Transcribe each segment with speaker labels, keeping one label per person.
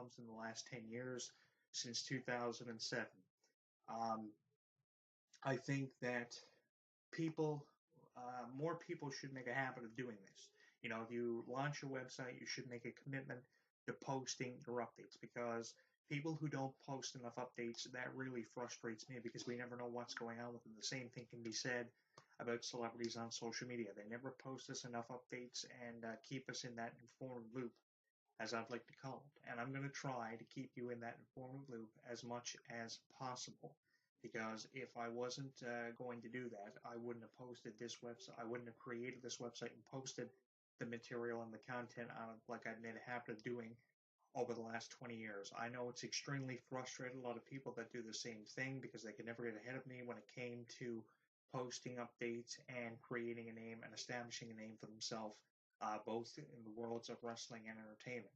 Speaker 1: problems in the last 10 years since 2007. Um, I think that people, more people should make a habit of doing this. You know, if you launch a website, you should make a commitment to posting your updates because people who don't post enough updates, that really frustrates me because we never know what's going on with them. The same thing can be said about celebrities on social media. They never post us enough updates and keep us in that informed loop, as I'd like to call it. And I'm going to try to keep you in that informative loop as much as possible. Because if I wasn't going to do that, I wouldn't have posted this website. I wouldn't have created this website and posted the material and the content on it like I've made a habit of doing over the last 20 years. I know it's extremely frustrating. A lot of people that do the same thing because they could never get ahead of me when it came to posting updates and creating a name and establishing a name for themselves, both in the worlds of wrestling and entertainment.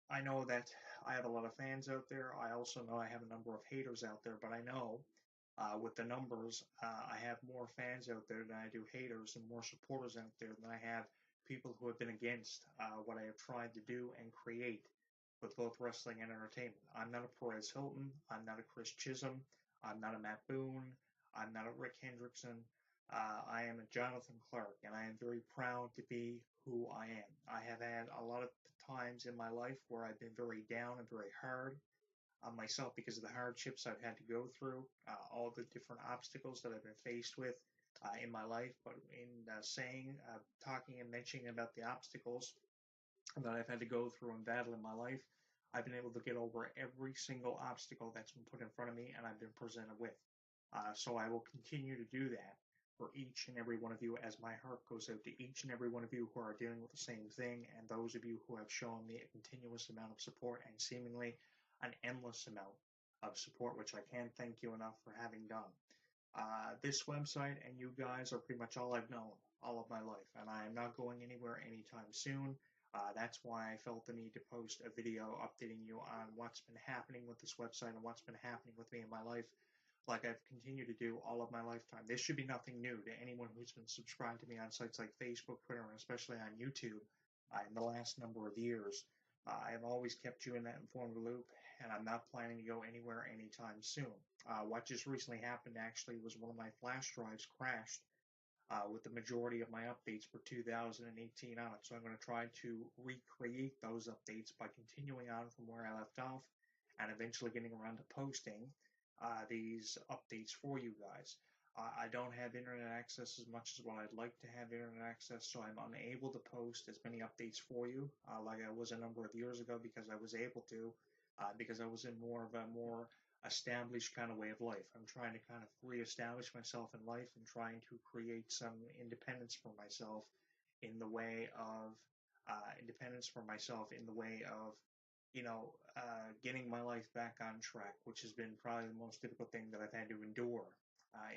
Speaker 1: I know that I have a lot of fans out there. I also know I have a number of haters out there, but I know with the numbers, I have more fans out there than I do haters and more supporters out there than I have people who have been against what I have tried to do and create with both wrestling and entertainment. I'm not a Perez Hilton. I'm not a Chris Chisholm. I'm not a Matt Boone. I'm not a Rick Hendrickson. I am a Jonathan Clarke, and I am very proud to be who I am. I have had a lot of times in my life where I've been very down and very hard on myself because of the hardships I've had to go through, all the different obstacles that I've been faced with in my life. But in talking and mentioning about the obstacles that I've had to go through and battle in my life, I've been able to get over every single obstacle that's been put in front of me and I've been presented with. So I will continue to do that for each and every one of you as my heart goes out to each and every one of you who are dealing with the same thing and those of you who have shown me a continuous amount of support and seemingly an endless amount of support, which I can't thank you enough for having done. This website and you guys are pretty much all I've known all of my life, and I am not going anywhere anytime soon. That's why I felt the need to post a video updating you on what's been happening with this website and what's been happening with me in my life, like I've continued to do all of my lifetime. This should be nothing new to anyone who's been subscribed to me on sites like Facebook, Twitter, and especially on YouTube in the last number of years. I have always kept you in that informed loop, and I'm not planning to go anywhere anytime soon. What just recently happened actually was one of my flash drives crashed with the majority of my updates for 2018 on it. So I'm going to try to recreate those updates by continuing on from where I left off and eventually getting around to posting these updates for you guys. I don't have internet access as much as what I'd like to have internet access, so I'm unable to post as many updates for you like I was a number of years ago because I was able to, because I was in more of a more established kind of way of life. I'm trying to kind of reestablish myself in life and trying to create some independence for myself in the way of getting my life back on track, which has been probably the most difficult thing that I've had to endure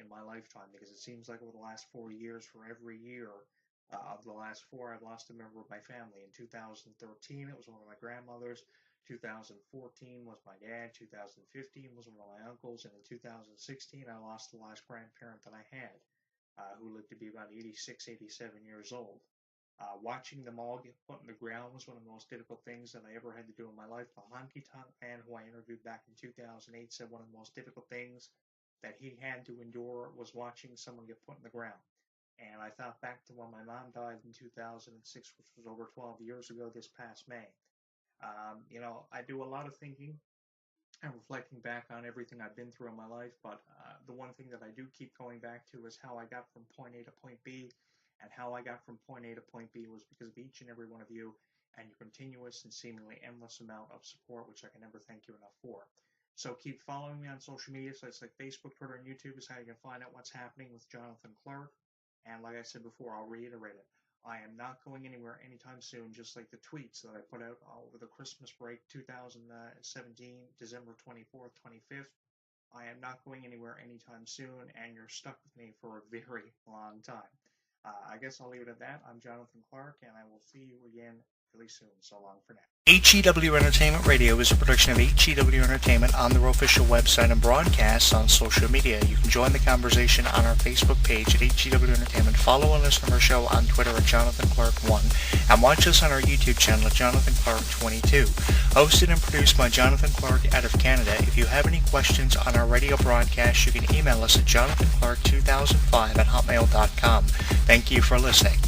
Speaker 1: in my lifetime because it seems like over the last 4 years, for every year of the last four, I've lost a member of my family. In 2013, it was one of my grandmothers. 2014 was my dad. 2015 was one of my uncles. And in 2016, I lost the last grandparent that I had, who lived to be about 86, 87 years old. Watching them all get put in the ground was one of the most difficult things that I ever had to do in my life. The Honky Tonk Man, who I interviewed back in 2008, said one of the most difficult things that he had to endure was watching someone get put in the ground. And I thought back to when my mom died in 2006, which was over 12 years ago this past May. I do a lot of thinking and reflecting back on everything I've been through in my life, but the one thing that I do keep going back to is how I got from point A to point B. And how I got from point A to point B was because of each and every one of you and your continuous and seemingly endless amount of support, which I can never thank you enough for. So keep following me on social media sites like Facebook, Twitter, and YouTube is how you can find out what's happening with Jonathan Clarke. And like I said before, I'll reiterate it. I am not going anywhere anytime soon, just like the tweets that I put out over the Christmas break 2017, December 24th, 25th. I am not going anywhere anytime soon, and you're stuck with me for a very long time. I guess I'll leave it at that. I'm Jonathan Clarke, and I will see you again really soon. So long for now.
Speaker 2: HEW Entertainment Radio is a production of HEW Entertainment on their official website and broadcasts on social media. You can join the conversation on our Facebook page at HEW Entertainment, follow and listen to our show on Twitter at Jonathan Clarke1, and watch us on our YouTube channel at Jonathan Clarke22. Hosted and produced by Jonathan Clarke out of Canada. If you have any questions on our radio broadcast, you can email us at jonathanclarke2005 at hotmail.com. Thank you for listening.